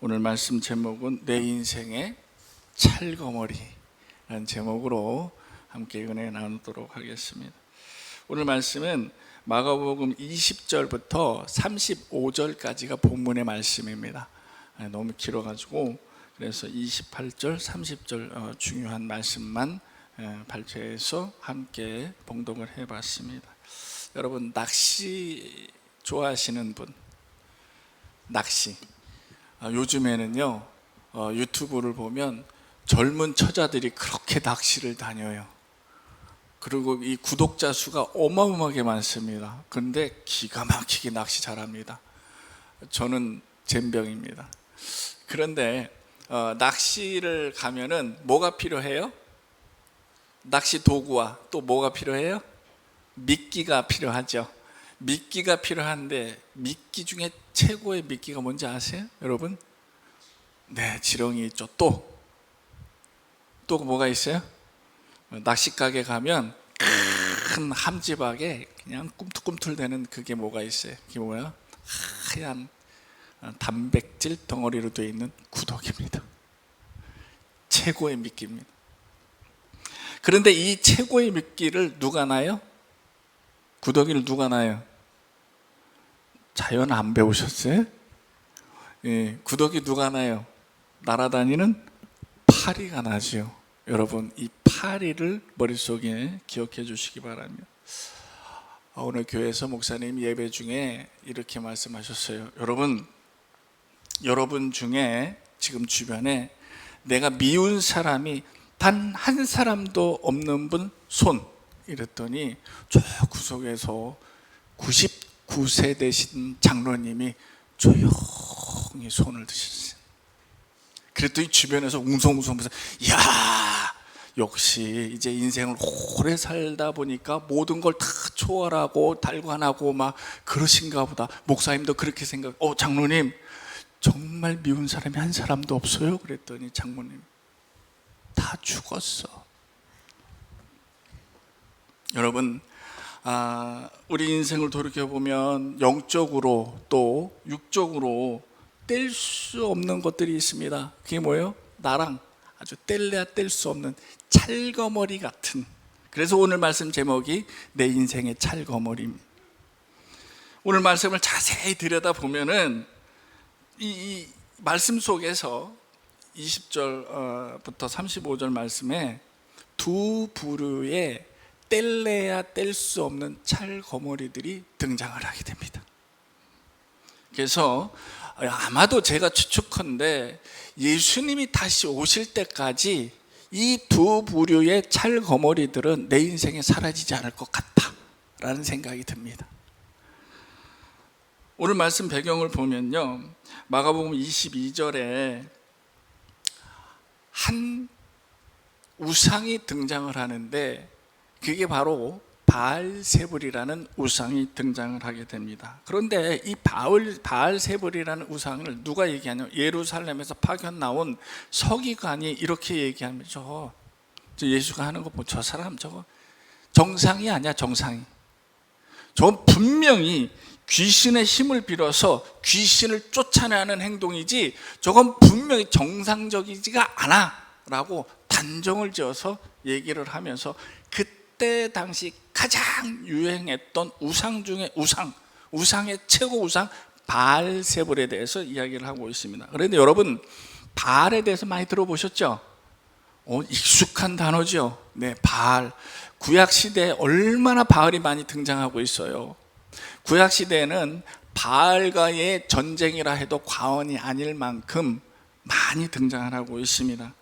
오늘 말씀 제목은 내 인생의 찰거머리라는 제목으로 함께 은혜 나누도록 하겠습니다. 오늘 말씀은 마가복음 20절부터 35절까지가 본문의 말씀입니다. 너무 길어가지고 그래서 28절, 30절 중요한 말씀만 발표해서 함께 봉독을 해봤습니다. 여러분, 낚시 좋아하시는 분? 낚시. 요즘에는요, 유튜브를 보면 젊은 처자들이 그렇게 낚시를 다녀요. 그리고 이 구독자 수가 어마어마하게 많습니다. 그런데 기가 막히게 낚시 잘합니다. 저는 젬병입니다. 그런데 낚시를 가면은 뭐가 필요해요? 낚시 도구와 또 뭐가 필요해요? 미끼가 필요하죠. 미끼가 필요한데 미끼 중에 최고의 미끼가 뭔지 아세요? 여러분? 네, 지렁이 있죠. 또 뭐가 있어요? 낚시가게 가면 큰 함지박에 그냥 꿈틀꿈틀대는 그게 뭐가 있어요? 그게 뭐야? 하얀 단백질 덩어리로 되어 있는 구더기입니다. 최고의 미끼입니다. 그런데 이 최고의 미끼를 누가 놔요? 구더기를 누가 놔요? 자연 안 배우셨어요? 예, 구더기 누가 놔요? 날아다니는 파리가 나죠. 여러분, 이 파리를 머릿속에 기억해 주시기 바랍니다. 오늘 교회에서 목사님 예배 중에 이렇게 말씀하셨어요. 여러분 중에 지금 주변에 내가 미운 사람이 단 한 사람도 없는 분 손, 이랬더니 저 구석에서 99세 되신 장로님이 조용히 손을 드셨어요. 그랬더니 주변에서 웅성웅성해서 야, 역시 이제 인생을 오래 살다 보니까 모든 걸 다 초월하고 달관하고 막 그러신가 보다. 목사님도 그렇게 생각. 장로님, 정말 미운 사람이 한 사람도 없어요? 그랬더니 장모님, 다 죽었어. 여러분, 우리 인생을 돌이켜보면 영적으로 또 육적으로 뗄 수 없는 것들이 있습니다. 그게 뭐예요? 나랑 아주 뗄래야 뗄 수 없는 찰거머리 같은. 그래서 오늘 말씀 제목이 내 인생의 찰거머리입니다. 오늘 말씀을 자세히 들여다보면은 이 말씀 속에서 20절부터 35절 말씀에 두 부류의 뗄래야 뗄 수 없는 찰거머리들이 등장을 하게 됩니다. 그래서 아마도 제가 추측컨대 예수님이 다시 오실 때까지 이 두 부류의 찰거머리들은 내 인생에 사라지지 않을 것 같다라는 생각이 듭니다. 오늘 말씀 배경을 보면요, 마가복음 22절에 한 우상이 등장을 하는데 그게 바로 바알세불이라는 우상이 등장을 하게 됩니다. 그런데 이 바알세불이라는 우상을 누가 얘기하냐면 예루살렘에서 파견 나온 서기관이 이렇게 얘기하면 저 예수가 하는 거 보면 저 사람 저거 정상이 아니야. 정상이 저건 분명히 귀신의 힘을 빌어서 귀신을 쫓아내는 행동이지 저건 분명히 정상적이지가 않아 라고 단정을 지어서 얘기를 하면서 그때 당시 가장 유행했던 우상 중에 우상의 최고 우상 바알세불에 대해서 이야기를 하고 있습니다. 그런데 여러분, 바알에 대해서 많이 들어보셨죠? 익숙한 단어죠. 네, 바알. 구약시대에 얼마나 바알이 많이 등장하고 있어요. 구약시대에는 바알과의 전쟁이라 해도 과언이 아닐 만큼 많이 등장을 하고 있습니다.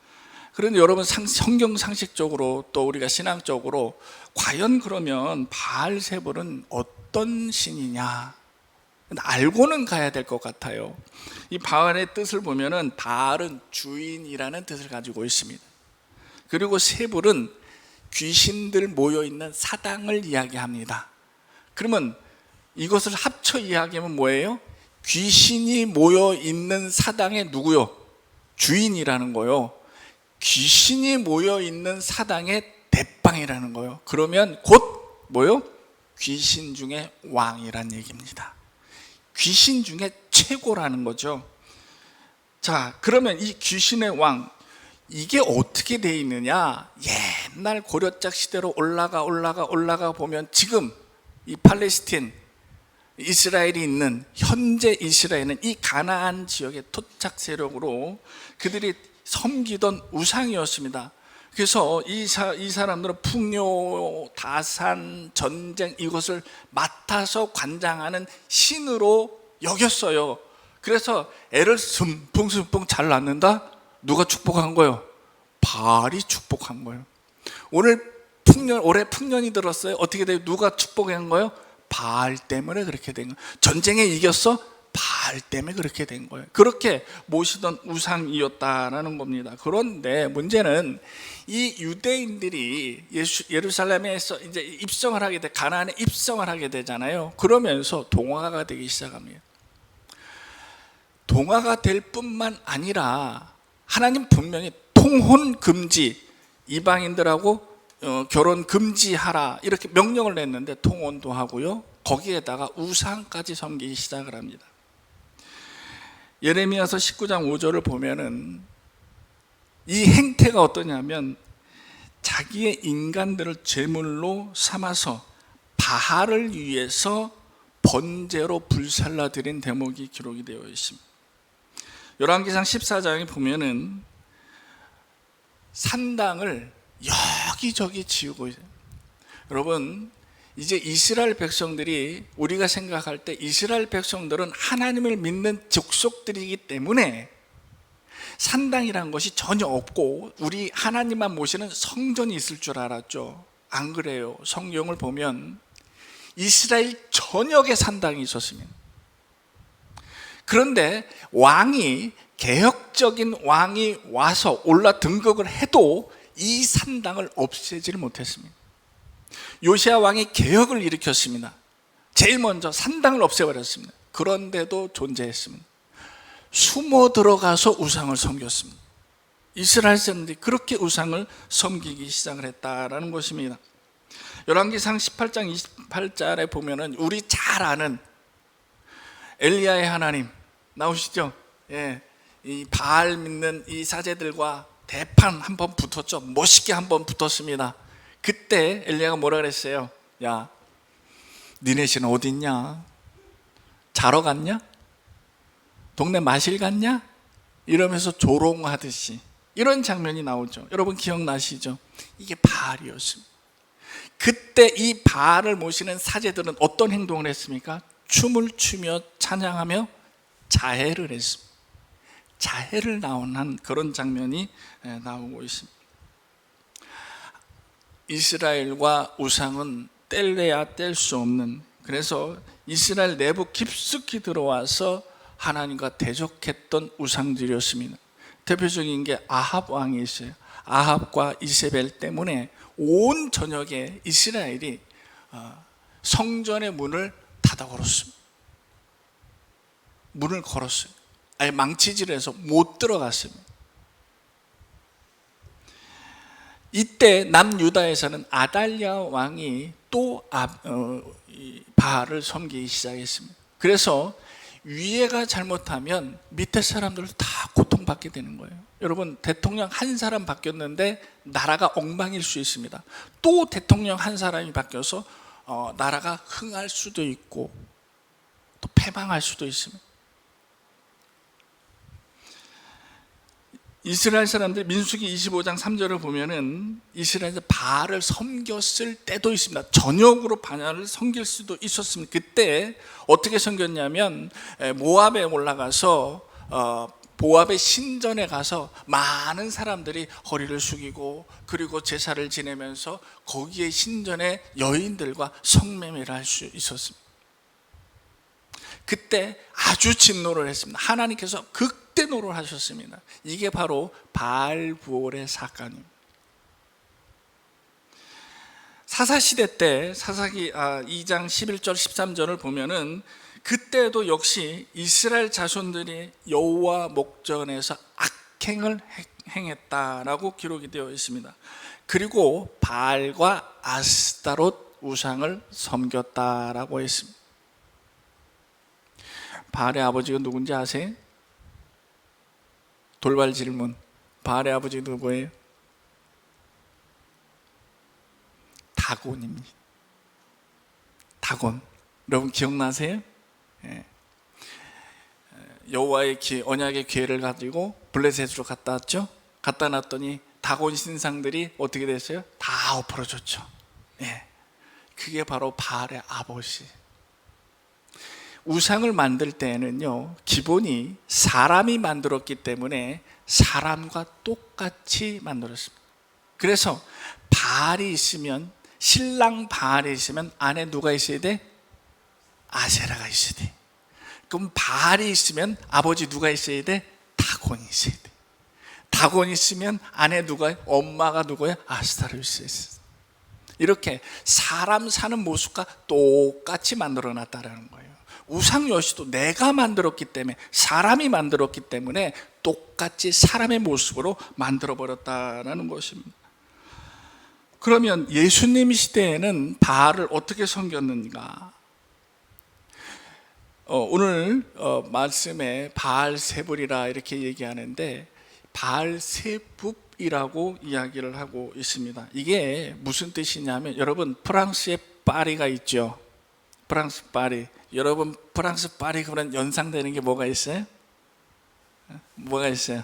그런데 여러분, 성경 상식적으로 또 우리가 신앙적으로 과연 그러면 바알세불은 어떤 신이냐 알고는 가야 될 것 같아요. 이 바알의 뜻을 보면은 바알은 주인이라는 뜻을 가지고 있습니다. 그리고 세불은 귀신들 모여있는 사당을 이야기합니다. 그러면 이것을 합쳐 이야기하면 뭐예요? 귀신이 모여있는 사당의 누구요? 주인이라는 거요. 귀신이 모여있는 사당의 대빵이라는 거예요. 그러면 곧 뭐요? 귀신 중에 왕이란 얘기입니다. 귀신 중에 최고라는 거죠. 자, 그러면 이 귀신의 왕, 이게 어떻게 돼 있느냐? 옛날 고려짝 시대로 올라가 보면 지금 이 팔레스틴, 이스라엘이 있는 현재 이스라엘은 이 가나안 지역의 토착 세력으로 그들이 섬기던 우상이었습니다. 그래서 이 사람들은 풍요, 다산, 전쟁 이것을 맡아서 관장하는 신으로 여겼어요. 그래서 애를 숨풍숨풍 잘 낳는다? 누가 축복한 거예요? 바알이 축복한 거예요. 올해 풍년이 들었어요. 어떻게 돼요? 누가 축복한 거예요? 바알 때문에 그렇게 된 거예요. 전쟁에 이겼어? 바알 때문에 그렇게 된 거예요. 그렇게 모시던 우상이었다라는 겁니다. 그런데 문제는 이 유대인들이 예루살렘에서 이제 입성을 하게 돼, 가나안에 입성을 하게 되잖아요. 그러면서 동화가 되기 시작합니다. 동화가 될 뿐만 아니라 하나님 분명히 통혼 금지, 이방인들하고 결혼 금지하라 이렇게 명령을 냈는데 통혼도 하고요. 거기에다가 우상까지 섬기기 시작을 합니다. 예레미야서 19장 5절을 보면은 이 행태가 어떠냐면 자기의 인간들을 제물로 삼아서 바알을 위해서 번제로 불살라 드린 대목이 기록이 되어 있습니다. 열왕기상 14장에 보면은 산당을 여기저기 지우고 있어요. 여러분, 이제 이스라엘 백성들이, 우리가 생각할 때 이스라엘 백성들은 하나님을 믿는 족속들이기 때문에 산당이라는 것이 전혀 없고 우리 하나님만 모시는 성전이 있을 줄 알았죠. 안 그래요. 성경을 보면 이스라엘 전역에 산당이 있었습니다. 그런데 왕이, 개혁적인 왕이 와서 올라 등극을 해도 이 산당을 없애지를 못했습니다. 요시야 왕이 개혁을 일으켰습니다. 제일 먼저 산당을 없애버렸습니다. 그런데도 존재했습니다. 숨어 들어가서 우상을 섬겼습니다. 이스라엘 사람들이 그렇게 우상을 섬기기 시작을 했다라는 것입니다. 열왕기상 18장 28절에 보면은 우리 잘 아는 엘리야의 하나님 나오시죠? 예, 이 바알 믿는 이 사제들과 대판 한번 붙었죠. 멋있게 한번 붙었습니다. 그때 엘리야가 뭐라 그랬어요? 야, 니네 신은 어디 있냐? 자러 갔냐? 동네 마실 갔냐? 이러면서 조롱하듯이 이런 장면이 나오죠. 여러분 기억나시죠? 이게 바알이었습니다. 그때 이 바알을 모시는 사제들은 어떤 행동을 했습니까? 춤을 추며 찬양하며 자해를 했습니다. 자해를 나오는 그런 장면이 나오고 있습니다. 이스라엘과 우상은 뗄래야 뗄 수 없는, 그래서 이스라엘 내부 깊숙이 들어와서 하나님과 대적했던 우상들이었습니다. 대표적인 게 아합 왕이 있어요. 아합과 이세벨 때문에 온 전역에 이스라엘이 성전의 문을 닫아 걸었습니다. 문을 걸었어요. 아예 망치질해서 못 들어갔습니다. 이때 남유다에서는 아달랴 왕이 또 바알을 섬기기 시작했습니다. 그래서 위에가 잘못하면 밑에 사람들도 다 고통받게 되는 거예요. 여러분, 대통령 한 사람 바뀌었는데 나라가 엉망일 수 있습니다. 또 대통령 한 사람이 바뀌어서 나라가 흥할 수도 있고 또 패망할 수도 있습니다. 이스라엘 사람들 민수기 25장 3절을 보면은 이스라엘에서 바알을 섬겼을 때도 있습니다. 전역으로 바알을 섬길 수도 있었습니다. 그때 어떻게 섬겼냐면 모압에 올라가서 모압의 신전에 가서 많은 사람들이 허리를 숙이고 그리고 제사를 지내면서 거기에 신전의 여인들과 성매매를 할 수 있었습니다. 그때 아주 진노를 했습니다. 하나님께서 극대노를 하셨습니다. 이게 바로 바알부올의 사건입니다. 사사시대 때 사사기 2장 11절 13절을 보면은 그때도 역시 이스라엘 자손들이 여호와 목전에서 악행을 행했다라고 기록이 되어 있습니다. 그리고 바알과 아스타롯 우상을 섬겼다라고 했습니다. 바알의 아버지가 누군지 아세요? 돌발 질문. 바알의 아버지 누구예요? 다곤입니다. 다곤. 여러분 기억나세요? 예. 여호와의 언약의 기회를 가지고 블레셋으로 갔다 왔죠. 갔다 놨더니 다곤 신상들이 어떻게 됐어요? 다 엎어졌죠. 예. 그게 바로 바알의 아버지. 우상을 만들 때에는요, 기본이 사람이 만들었기 때문에 사람과 똑같이 만들었습니다. 그래서 바알이 있으면, 신랑 바알이 있으면 안에 누가 있어야 돼? 아세라가 있어야 돼. 그럼 바알이 있으면 아버지 누가 있어야 돼? 다곤이 있어야 돼. 다곤이 있으면 안에 누가, 엄마가 누구야? 아스타로 있어야 돼. 이렇게 사람 사는 모습과 똑같이 만들어 놨다는 거예요. 우상 요시도 내가 만들었기 때문에, 사람이 만들었기 때문에 똑같이 사람의 모습으로 만들어 버렸다는 것입니다. 그러면 예수님 시대에는 바알을 어떻게 섬겼는가? 오늘 말씀에 바알세불이라 이렇게 얘기하는데, 바알세붑이라고 이야기를 하고 있습니다. 이게 무슨 뜻이냐면, 여러분 프랑스에 파리가 있죠. 프랑스 파리. 여러분 프랑스 파리 그러면 연상되는 게 뭐가 있어요? 뭐가 있어요?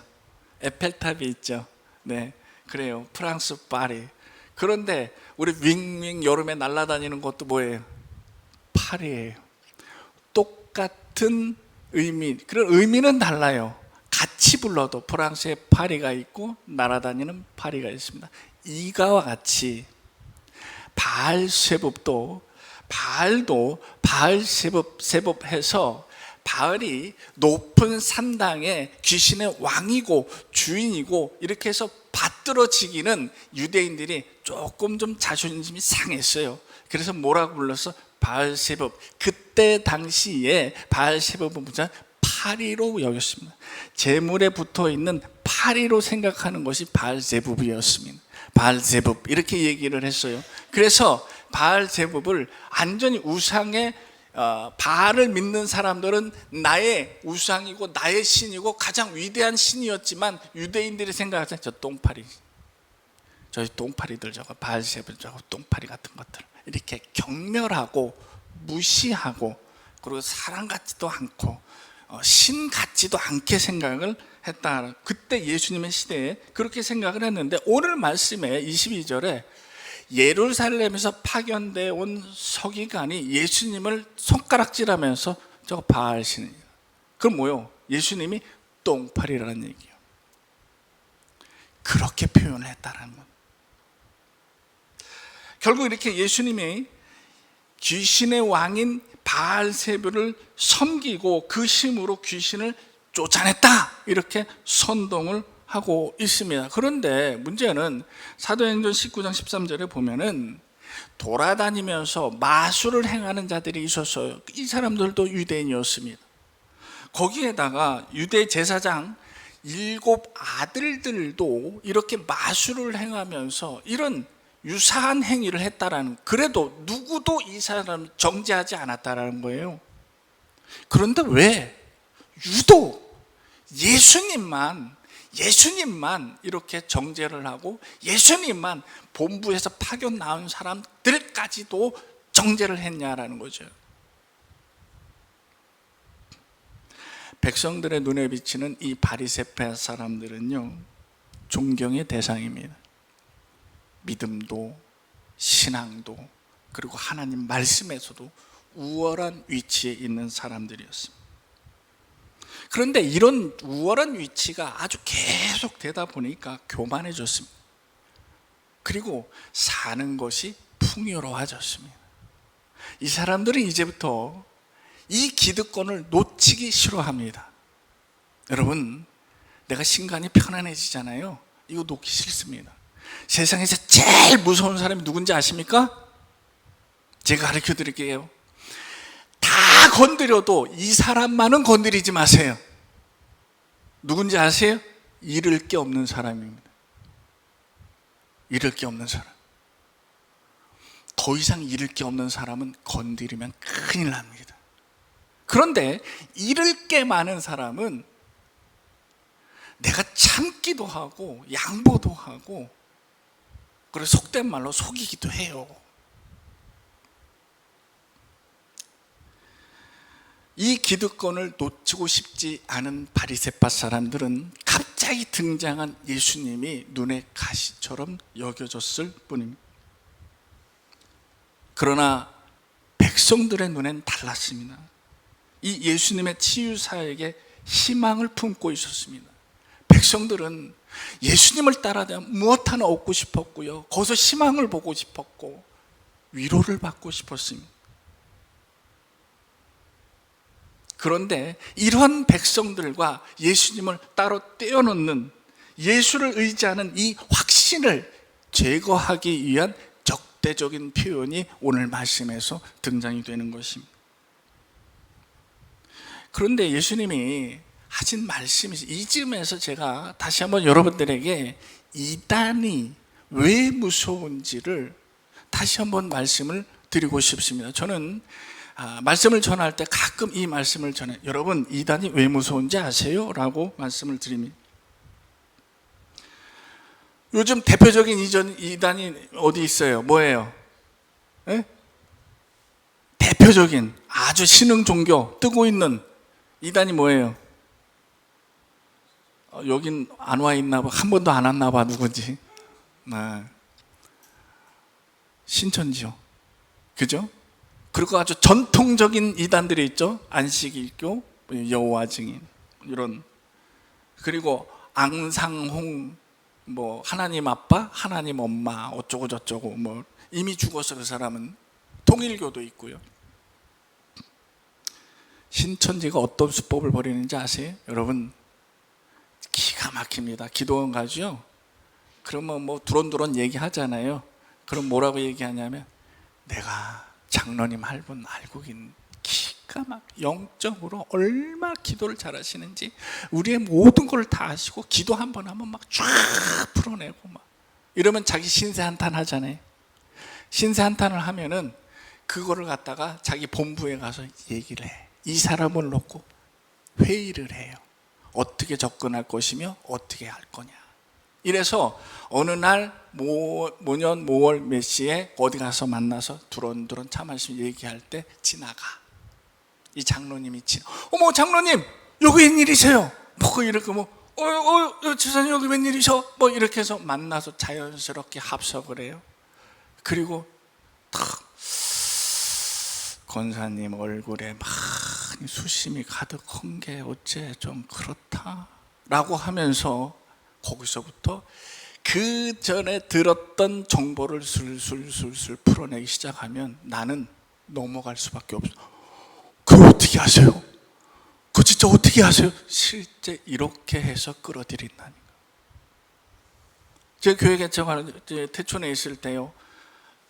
에펠탑이 있죠. 네, 그래요. 프랑스 파리. 그런데 우리 윙윙 여름에 날아다니는 것도 뭐예요? 파리예요. 똑같은 의미, 그런 의미는 달라요. 같이 불러도 프랑스에 파리가 있고 날아다니는 파리가 있습니다. 이가와 같이 바알세붑도, 바알도 바알세붑해서 바알이 높은 산당에 귀신의 왕이고 주인이고 이렇게 해서 받들어지기는 유대인들이 조금 좀 자존심이 상했어요. 그래서 뭐라고 불렀어? 바알세붑. 그때 당시에 바알세붑은 파리로 여겼습니다. 재물에 붙어있는 파리로 생각하는 것이 바알세붑이었습니다. 바알세붑 이렇게 얘기를 했어요. 그래서 바알세붑을 완전히 우상의, 바알을 믿는 사람들은 나의 우상이고 나의 신이고 가장 위대한 신이었지만, 유대인들이 생각하잖아요. 저 똥파리, 저 똥파리들, 저거 바알세붑, 저거 똥파리 같은 것들, 이렇게 경멸하고 무시하고, 그리고 사람 같지도 않고 신 같지도 않게 생각을 했다. 그때 예수님의 시대에 그렇게 생각을 했는데, 오늘 말씀에 22절에 예루살렘에서 파견되어 온 서기관이 예수님을 손가락질하면서 저거 바알신이에요. 그럼 뭐요? 예수님이 똥파리라는 얘기예요. 그렇게 표현을 했다는 것. 결국 이렇게 예수님이 귀신의 왕인 바알세붑을 섬기고 그 힘으로 귀신을 쫓아냈다, 이렇게 선동을 하고 있습니다. 그런데 문제는 사도행전 19장 13절에 보면은 돌아다니면서 마술을 행하는 자들이 있었어요. 이 사람들도 유대인이었습니다. 거기에다가 유대 제사장 7 아들들도 이렇게 마술을 행하면서 이런 유사한 행위를 했다라는, 그래도 누구도 이 사람을 정죄하지 않았다라는 거예요. 그런데 왜 유독 예수님만 이렇게 정죄를 하고, 예수님만 본부에서 파견 나온 사람들까지도 정죄를 했냐라는 거죠. 백성들의 눈에 비치는 이 바리새파 사람들은요, 존경의 대상입니다. 믿음도 신앙도 그리고 하나님 말씀에서도 우월한 위치에 있는 사람들이었습니다. 그런데 이런 우월한 위치가 아주 계속 되다 보니까 교만해졌습니다. 그리고 사는 것이 풍요로워졌습니다. 이 사람들은 이제부터 이 기득권을 놓치기 싫어합니다. 여러분, 내가 신간이 편안해지잖아요. 이거 놓기 싫습니다. 세상에서 제일 무서운 사람이 누군지 아십니까? 제가 가르쳐 드릴게요. 다 건드려도 이 사람만은 건드리지 마세요. 누군지 아세요? 잃을 게 없는 사람입니다. 잃을 게 없는 사람. 더 이상 잃을 게 없는 사람은 건드리면 큰일 납니다. 그런데 잃을 게 많은 사람은 내가 참기도 하고 양보도 하고, 그리고 속된 말로 속이기도 해요. 이 기득권을 놓치고 싶지 않은 바리새파 사람들은 갑자기 등장한 예수님이 눈에 가시처럼 여겨졌을 뿐입니다. 그러나 백성들의 눈엔 달랐습니다. 이 예수님의 치유사역에 희망을 품고 있었습니다. 백성들은 예수님을 따라다 무엇 하나 얻고 싶었고요, 거기서 희망을 보고 싶었고 위로를 받고 싶었습니다. 그런데 이런 백성들과 예수님을 따로 떼어놓는, 예수를 의지하는 이 확신을 제거하기 위한 적대적인 표현이 오늘 말씀에서 등장이 되는 것입니다. 그런데 예수님이 하신 말씀이, 이쯤에서 제가 다시 한번 여러분들에게 이단이 왜 무서운지를 다시 한번 말씀을 드리고 싶습니다. 저는 말씀을 전할 때 가끔 이 말씀을 전해요. 여러분, 이단이 왜 무서운지 아세요? 라고 말씀을 드립니다. 요즘 대표적인 이단이 어디 있어요? 뭐예요? 네? 대표적인 아주 신흥 종교 뜨고 있는 이단이 뭐예요? 여긴 안 와 있나 봐. 한 번도 안 왔나 봐. 누구지? 네. 신천지요. 그죠? 그리고 아주 전통적인 이단들이 있죠. 안식일교, 여호와 증인, 이런. 그리고 앙상홍, 뭐 하나님 아빠, 하나님 엄마, 어쩌고 저쩌고, 뭐 이미 죽어서 그 사람은. 통일교도 있고요. 신천지가 어떤 수법을 벌이는지 아세요? 여러분, 기가 막힙니다. 기도원 가죠. 그러면 뭐 두런두런 얘기하잖아요. 그럼 뭐라고 얘기하냐면, 내가 장로님 할분 알고 있는, 기가 막 영적으로 얼마나 기도를 잘하시는지 우리의 모든 걸 다 아시고, 기도 한 번 하면 막 쫙 풀어내고 막 이러면 자기 신세 한탄 하잖아요. 신세 한탄을 하면은 그거를 갖다가 자기 본부에 가서 얘기를 해. 이 사람을 놓고 회의를 해요. 어떻게 접근할 것이며 어떻게 할 거냐. 이래서 어느 날 모년 모월 몇 시에 어디 가서 만나서 두런두런 차 마시며 얘기할 때 지나가. 이 장로님이 어머 장로님 여기 웬일이세요? 뭐 이렇게 지사님 여기 웬일이셔? 뭐 이렇게 해서 만나서 자연스럽게 합석을 해요. 그리고 탁 권사님 얼굴에 막 수심이 가득한 게 어째 좀 그렇다 라고 하면서 거기서부터 그 전에 들었던 정보를 술술술술 풀어내기 시작하면 나는 넘어갈 수밖에 없어. 그거 어떻게 하세요? 그거 진짜 어떻게 하세요? 실제 이렇게 해서 끌어들인다니까. 제 교회 개척하는 태촌에 있을 때요,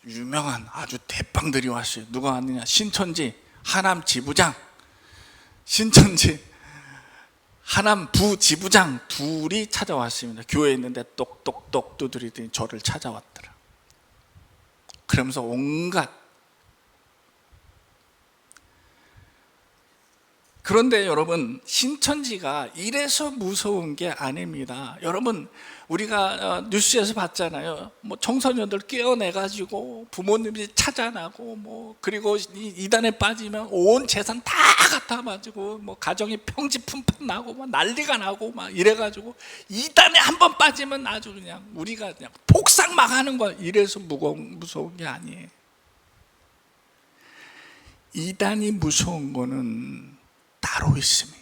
유명한 아주 대빵들이 왔어요. 누가 왔느냐? 신천지 하남 지부장, 신천지 하남 부지부장 둘이 찾아왔습니다. 교회에 있는데 똑똑똑 두드리더니 저를 찾아왔더라. 그러면서 온갖. 그런데 여러분, 신천지가 이래서 무서운 게 아닙니다. 여러분, 우리가 뉴스에서 봤잖아요. 뭐 청소년들 깨어내가지고 부모님이 찾아나고 그리고 이단에 빠지면 온 재산 다 갖다 바치고 가정이 평지품판 나고 난리가 나고 이래가지고 이단에 한번 빠지면 아주 그냥 우리가 그냥 폭삭 망하는 거야. 이래서 무서운 게 아니에요. 이단이 무서운 거는 따로 있습니다.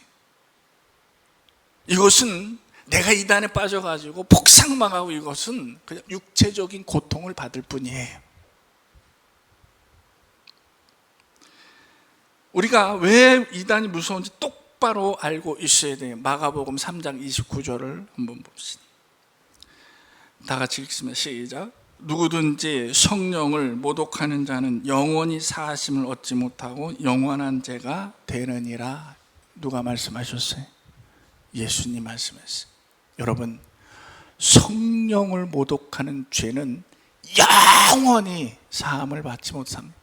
이것은 내가 이단에 빠져가지고 폭삭망하고 이것은 그냥 육체적인 고통을 받을 뿐이에요. 우리가 왜 이단이 무서운지 똑바로 알고 있어야 돼요. 마가복음 3장 29절을 한번 봅시다. 다 같이 읽습니다. 시작. 누구든지 성령을 모독하는 자는 영원히 사하심을 얻지 못하고 영원한 죄가 되느니라. 누가 말씀하셨어요? 예수님 말씀했어요. 여러분, 성령을 모독하는 죄는 영원히 사함을 받지 못합니다.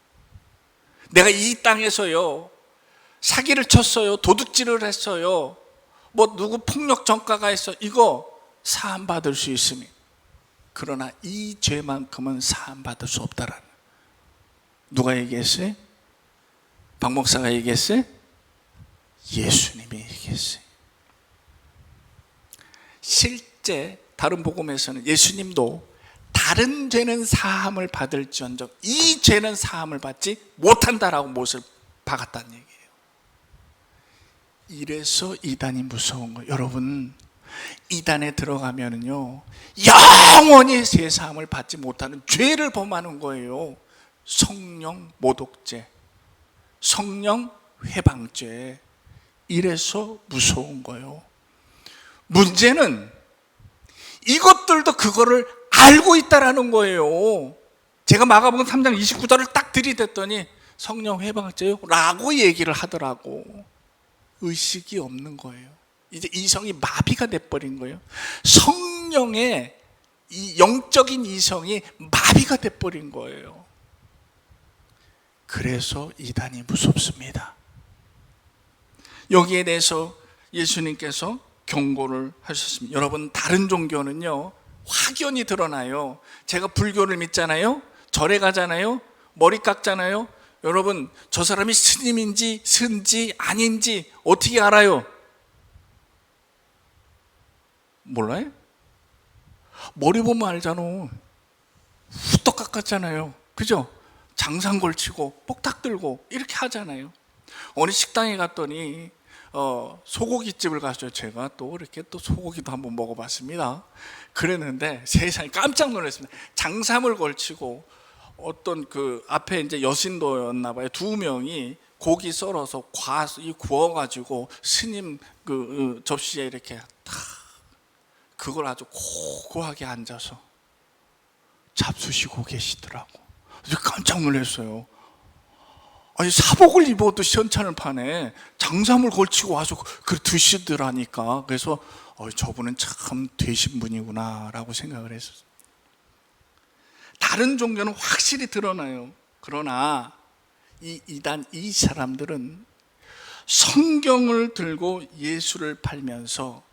내가 이 땅에서요 사기를 쳤어요, 도둑질을 했어요, 뭐 누구 폭력 전과가 있어, 이거 사함 받을 수 있습니다. 그러나 이 죄만큼은 사함 받을 수 없다라는. 누가 얘기했어요? 박 목사가 얘기했어요? 예수님이 얘기했어요. 실제 다른 복음에서는 예수님도 다른 죄는 사함을 받을지언정 이 죄는 사함을 받지 못한다라고 못을 박았다는 얘기예요. 이래서 이단이 무서운 거예요. 여러분, 이단에 들어가면은요, 영원히 새 사함을 받지 못하는 죄를 범하는 거예요. 성령 모독죄, 성령 회방죄. 이래서 무서운 거예요. 문제는 이것들도 그거를 알고 있다라는 거예요. 제가 마가복음 3장 29절을 딱 들이댔더니 성령 회방죄요? 라고 얘기를 하더라고. 의식이 없는 거예요. 이제 이성이 마비가 돼버린 거예요. 성령의 이 영적인 이성이 마비가 돼버린 거예요. 그래서 이단이 무섭습니다. 여기에 대해서 예수님께서 경고를 하셨습니다. 여러분, 다른 종교는요, 확연히 드러나요. 제가 불교를 믿잖아요, 절에 가잖아요, 머리 깎잖아요. 여러분, 저 사람이 스님인지 선지 아닌지 어떻게 알아요? 몰라요? 머리 보면 알잖아. 후떡 깎았잖아요. 그죠? 장상 걸치고 뽁딱 들고 이렇게 하잖아요. 어느 식당에 갔더니 소고기집을 갔어요. 제가 또 이렇게 또 소고기도 한번 먹어봤습니다. 그랬는데 세상에 깜짝 놀랐습니다. 장삼을 걸치고 어떤 그 앞에 이제 여신도였나 봐요. 두 명이 고기 썰어서 구워가지고 스님 그 접시에 이렇게 탁 그걸 아주 고고하게 앉아서 잡수시고 계시더라고. 깜짝 놀랐어요. 아니, 사복을 입어도 시원찮을 판에 장삼을 걸치고 와서 그 드시더라니까. 그래서 저분은 참 되신 분이구나 라고 생각을 했었어요. 다른 종교는 확실히 드러나요. 그러나 이 이단 이 사람들은 성경을 들고 예수를 팔면서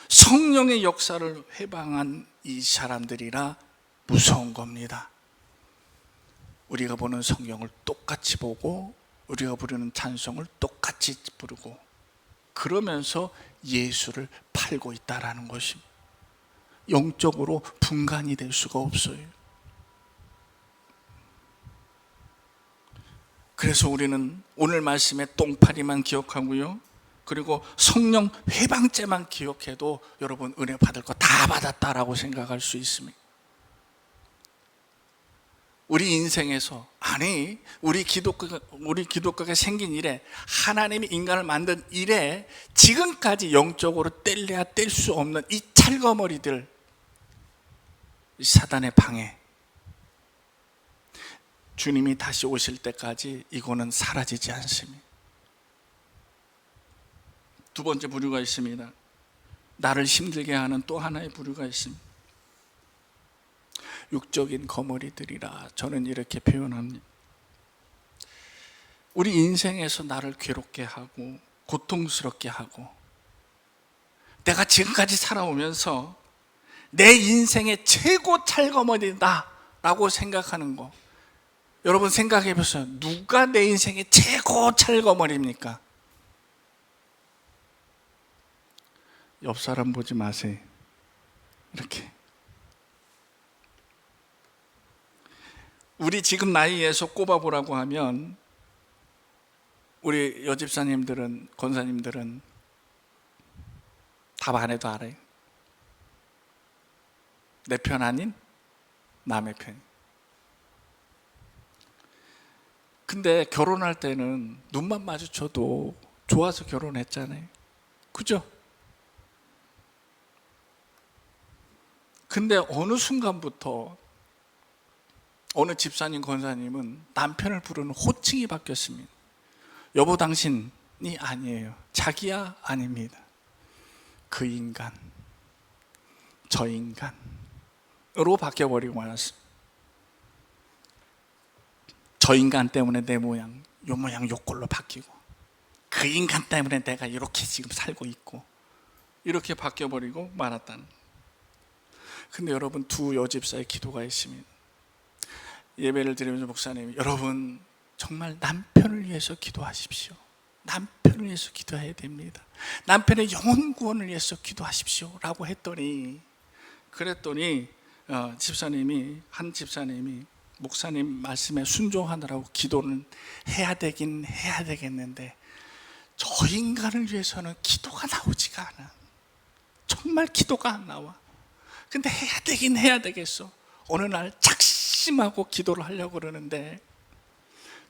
성령의 역사를 회방한 이 사람들이라 무서운 겁니다. 우리가 보는 성경을 똑같이 보고 우리가 부르는 찬송을 똑같이 부르고 그러면서 예수를 팔고 있다는 것입니다. 영적으로 분간이 될 수가 없어요. 그래서 우리는 오늘 말씀의 똥파리만 기억하고요, 그리고 성령 회방죄만 기억해도 여러분 은혜 받을 거 다 받았다라고 생각할 수 있습니다. 우리 인생에서, 아니 우리 기독교가 생긴 이래, 하나님이 인간을 만든 이래 지금까지 영적으로 뗄래야 뗄 수 없는 이 찰거머리들, 사단의 방해, 주님이 다시 오실 때까지 이거는 사라지지 않습니다. 두 번째 부류가 있습니다. 나를 힘들게 하는 또 하나의 부류가 있습니다. 육적인 거머리들이라 저는 이렇게 표현합니다. 우리 인생에서 나를 괴롭게 하고 고통스럽게 하고 내가 지금까지 살아오면서 내 인생의 최고 찰거머리다 라고 생각하는 거, 여러분 생각해 보세요. 누가 내 인생의 최고 찰거머리입니까? 옆 사람 보지 마세요. 이렇게 우리 지금 나이에서 꼽아보라고 하면 우리 여집사님들은, 권사님들은 답 안 해도 알아요. 내 편 아닌 남의 편. 근데 결혼할 때는 눈만 마주쳐도 좋아서 결혼했잖아요. 그죠? 근데 어느 순간부터 어느 집사님, 권사님은 남편을 부르는 호칭이 바뀌었습니다. 여보 당신이 아니에요. 자기야 아닙니다. 그 인간, 저 인간으로 바뀌어버리고 말았습니다. 저 인간 때문에 내 모양, 요 모양 요 꼴로 바뀌고, 그 인간 때문에 내가 이렇게 지금 살고 있고, 이렇게 바뀌어버리고 말았다는. 근데 여러분, 두 여집사의 기도가 있습니다. 예배를 드리면서 목사님이, 여러분 정말 남편을 위해서 기도하십시오. 남편을 위해서 기도해야 됩니다. 남편의 영혼 구원을 위해서 기도하십시오 라고 했더니, 그랬더니 한 집사님이 목사님 말씀에 순종하느라고 기도는 해야 되겠는데 저 인간을 위해서는 기도가 나오지가 않아. 정말 기도가 안 나와. 근데 해야 되겠어. 어느 날 작심하고 기도를 하려고 그러는데,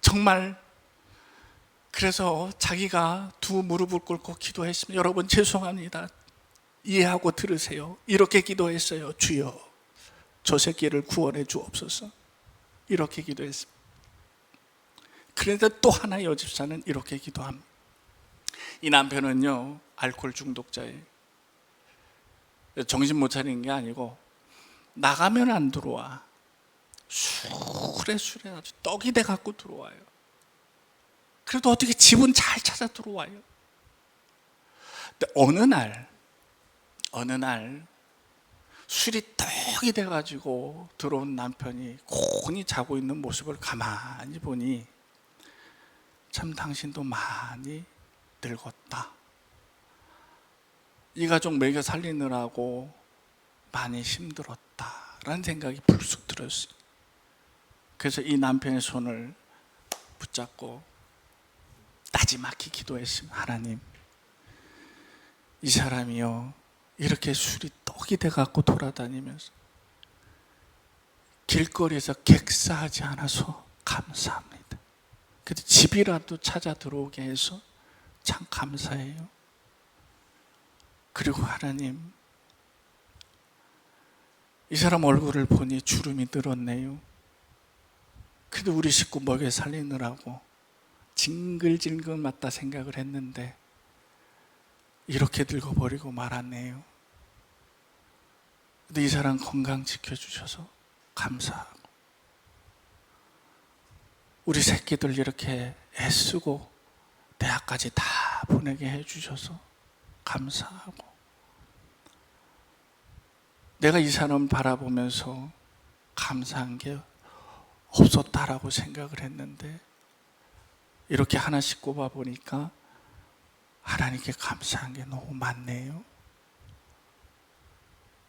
정말 그래서 자기가 두 무릎을 꿇고 기도했습니다. 여러분 죄송합니다. 이해하고 들으세요. 이렇게 기도했어요. 주여, 저 새끼를 구원해 주옵소서. 이렇게 기도했습니다. 그런데 또 하나의 여집사는 이렇게 기도합니다. 이 남편은요, 알코올 중독자예요. 정신 못 차리는 게 아니고 나가면 안 들어와. 술에 아주 떡이 돼 갖고 들어와요. 그래도 어떻게 집은 잘 찾아 들어와요. 근데 어느 날 술이 떡이 돼 가지고 들어온 남편이 곤히 자고 있는 모습을 가만히 보니, 참 당신도 많이 늙었다. 이 가족 먹여 살리느라고 많이 힘들었다라는 생각이 불쑥 들었어요. 그래서 이 남편의 손을 붙잡고 나지막히 기도했습니다. 하나님, 이 사람이요, 이렇게 술이 떡이 돼갖고 돌아다니면서 길거리에서 객사하지 않아서 감사합니다. 그래도 집이라도 찾아 들어오게 해서 참 감사해요. 그리고 하나님, 이 사람 얼굴을 보니 주름이 늘었네요. 그래도 우리 식구 먹여 살리느라고 징글징글 맞다 생각을 했는데 이렇게 늙어버리고 말았네요. 근데 이 사람 건강 지켜주셔서 감사하고, 우리 새끼들 이렇게 애쓰고 대학까지 다 보내게 해주셔서 감사하고, 내가 이 사람 바라보면서 감사한 게 없었다라고 생각을 했는데 이렇게 하나씩 꼽아보니까 하나님께 감사한 게 너무 많네요.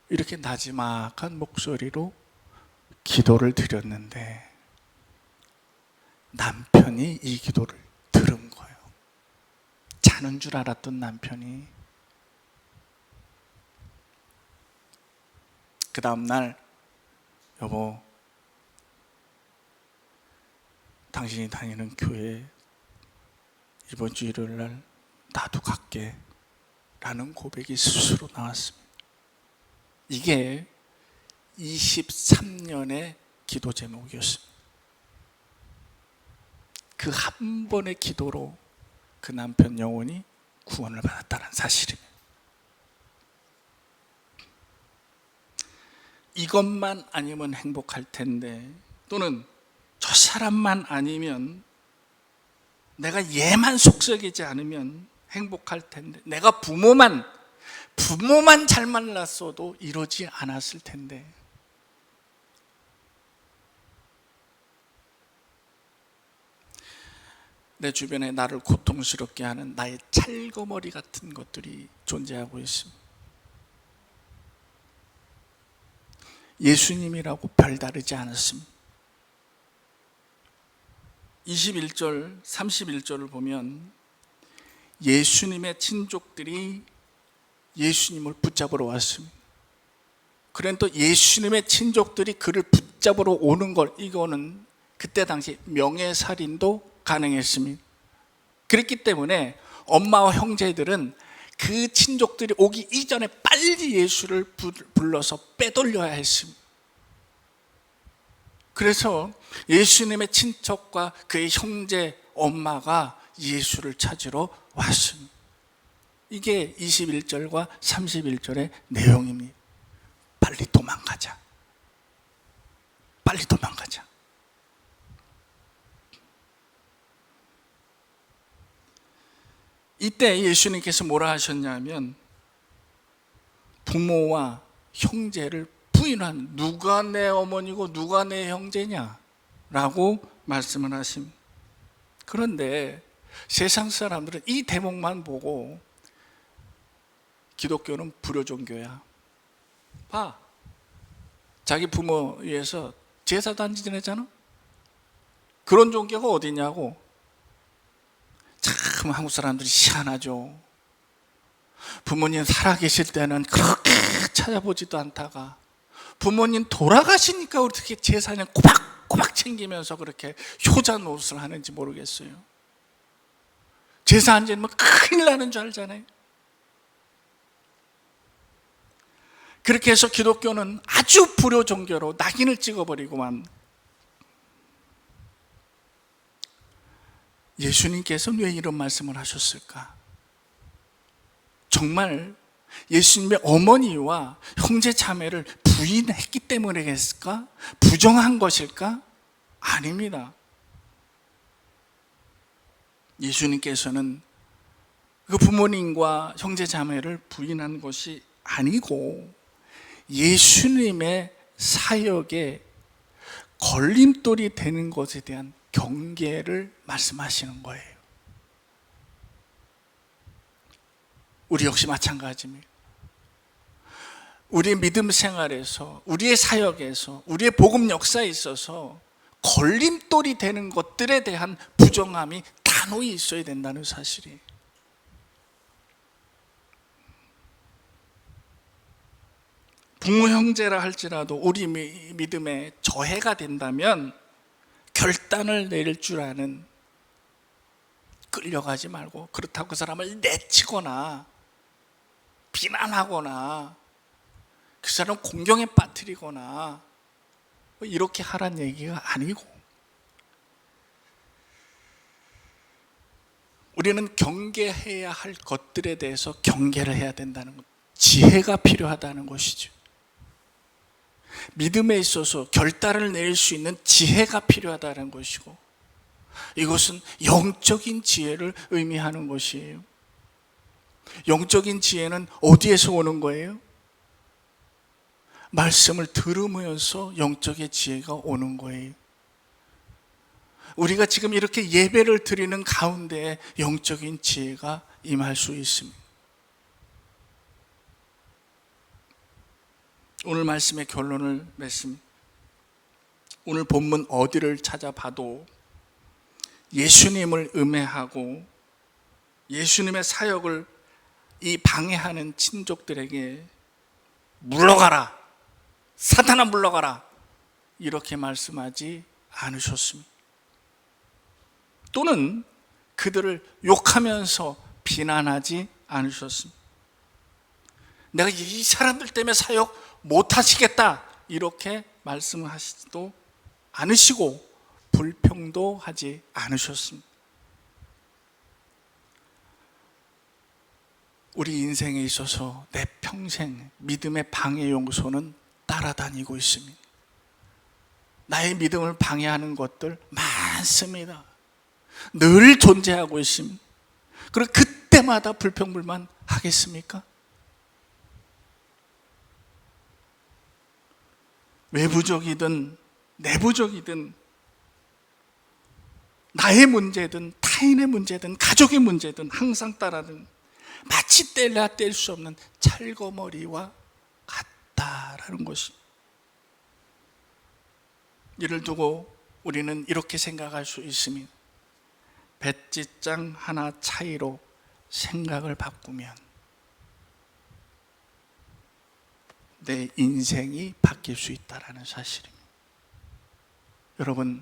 이렇게 나지막한 목소리로 기도를 드렸는데 남편이 이 기도를 들은 거예요. 자는 줄 알았던 남편이. 그 다음날, 여보, 당신이 다니는 교회 이번 주 일요일 날 나도 갈게 라는 고백이 스스로 나왔습니다. 이게 23년의 기도 제목이었습니다. 그 한 번의 기도로 그 남편 영혼이 구원을 받았다는 사실입니다. 이것만 아니면 행복할 텐데, 또는 저 사람만 아니면, 내가 얘만 속썩이지 않으면 행복할 텐데, 내가 부모만 잘 만났어도 이러지 않았을 텐데. 내 주변에 나를 고통스럽게 하는 나의 찰거머리 같은 것들이 존재하고 있습니다. 예수님이라고 별다르지 않았습니다. 21절, 31절을 보면 예수님의 친족들이 예수님을 붙잡으러 왔습니다. 그런데 또 예수님의 친족들이 그를 붙잡으러 오는 걸, 이거는 그때 당시 명예살인도 가능했습니다. 그렇기 때문에 엄마와 형제들은 그 친족들이 오기 이전에 빨리 예수를 불러서 빼돌려야 했습니다. 그래서 예수님의 친척과 그의 형제, 엄마가 예수를 찾으러 왔습니다. 이게 21절과 31절의 내용입니다. 빨리 도망가자. 빨리 도망가자. 이때 예수님께서 뭐라 하셨냐면, 부모와 형제를 부인하는, 누가 내 어머니고 누가 내 형제냐라고 말씀을 하십니다. 그런데 세상 사람들은 이 대목만 보고 기독교는 불효종교야. 봐, 자기 부모 위해서 제사도 안 지내잖아. 그런 종교가 어디냐고. 참 한국 사람들이 희한하죠. 부모님 살아계실 때는 그렇게 찾아보지도 않다가 부모님 돌아가시니까 어떻게 제사는 꼬박꼬박 챙기면서 그렇게 효자 노릇을 하는지 모르겠어요. 제사 안 지내면 큰일 나는 줄 알잖아요. 그렇게 해서 기독교는 아주 불효 종교로 낙인을 찍어버리고만, 예수님께서는 왜 이런 말씀을 하셨을까? 정말 예수님의 어머니와 형제 자매를 부인했기 때문이겠을까? 부정한 것일까? 아닙니다. 예수님께서는 그 부모님과 형제 자매를 부인한 것이 아니고 예수님의 사역에 걸림돌이 되는 것에 대한 경계를 말씀하시는 거예요. 우리 역시 마찬가지입니다. 우리의 믿음 생활에서, 우리의 사역에서, 우리의 복음 역사에 있어서 걸림돌이 되는 것들에 대한 부정함이 단호히 있어야 된다는 사실이에요. 부모 형제라 할지라도 우리 믿음에 저해가 된다면 결단을 내릴 줄 아는, 끌려가지 말고 그렇다고 그 사람을 내치거나 비난하거나 그 사람 공경에 빠뜨리거나 이렇게 하란 얘기가 아니고, 우리는 경계해야 할 것들에 대해서 경계를 해야 된다는 것, 지혜가 필요하다는 것이죠. 믿음에 있어서 결단을 내릴 수 있는 지혜가 필요하다는 것이고, 이것은 영적인 지혜를 의미하는 것이에요. 영적인 지혜는 어디에서 오는 거예요? 말씀을 들으면서 영적인 지혜가 오는 거예요. 우리가 지금 이렇게 예배를 드리는 가운데 영적인 지혜가 임할 수 있습니다. 오늘 말씀의 결론을 맺습니다. 오늘 본문 어디를 찾아봐도 예수님을 음해하고 예수님의 사역을 이 방해하는 친족들에게 물러가라, 사탄아 물러가라, 이렇게 말씀하지 않으셨습니다. 또는 그들을 욕하면서 비난하지 않으셨습니다. 내가 이 사람들 때문에 사역 못하시겠다 이렇게 말씀하시지도 않으시고 불평도 하지 않으셨습니다. 우리 인생에 있어서 내 평생 믿음의 방해 요소는 따라다니고 있습니다. 나의 믿음을 방해하는 것들 많습니다. 늘 존재하고 있습니다. 그리고 그때마다 불평불만 하겠습니까? 외부적이든 내부적이든 나의 문제든 타인의 문제든 가족의 문제든 항상 따라든 마치 뗄래야 뗄 수 없는 찰거머리와 같다라는 것입니다. 이를 두고 우리는 이렇게 생각할 수 있습니다. 배짓장 하나 차이로 생각을 바꾸면 내 인생이 바뀔 수 있다는 사실입니다. 여러분,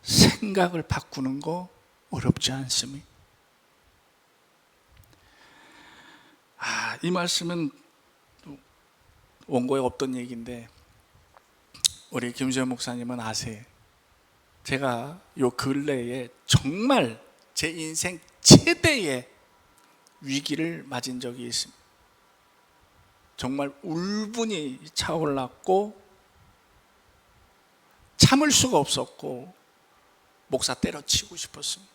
생각을 바꾸는 거 어렵지 않습니까? 이 말씀은 원고에 없던 얘기인데 우리 김수현 목사님은 아세요. 제가 요 근래에 정말 제 인생 최대의 위기를 맞은 적이 있습니다. 정말 울분이 차올랐고 참을 수가 없었고 목사 때려치고 싶었습니다.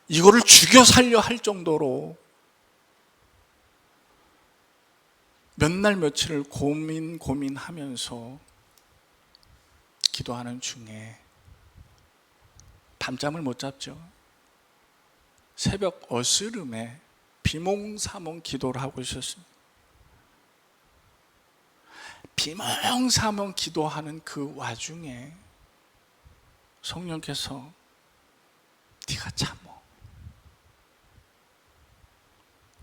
이거를 죽여 살려 할 정도로 몇 날 며칠을 고민하면서 기도하는 중에 밤잠을 못 잤죠. 새벽 어스름에 비몽사몽 기도를 하고 있었습니다. 비몽사몽 기도하는 그 와중에 성령께서 네가 참어,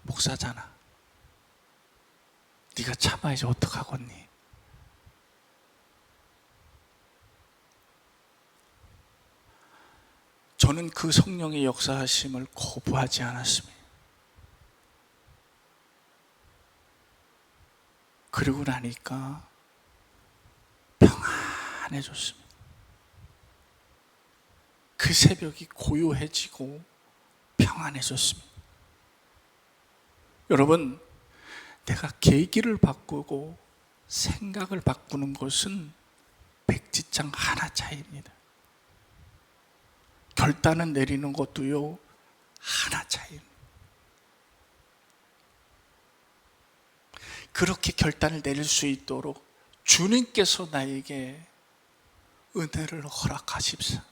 목사잖아, 네가 참아야지 어떡하겠니? 저는 그 성령의 역사하심을 거부하지 않았습니다. 그러고 나니까 평안해졌습니다. 그 새벽이 고요해지고 평안해졌습니다. 여러분, 내가 계기를 바꾸고 생각을 바꾸는 것은 백지장 하나 차이입니다. 결단을 내리는 것도요, 하나 차이입니다. 그렇게 결단을 내릴 수 있도록 주님께서 나에게 은혜를 허락하십사.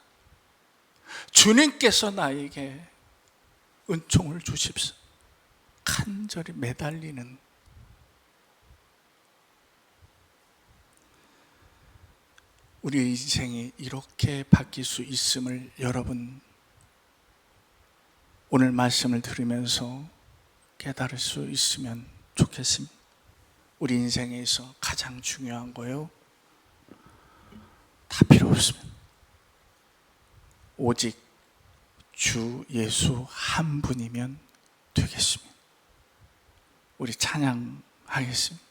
주님께서 나에게 은총을 주십사. 간절히 매달리는, 우리의 인생이 이렇게 바뀔 수 있음을 여러분 오늘 말씀을 들으면서 깨달을 수 있으면 좋겠습니다. 우리 인생에서 가장 중요한 거요, 다 필요 없습니다. 오직 주 예수 한 분이면 되겠습니다. 우리 찬양하겠습니다.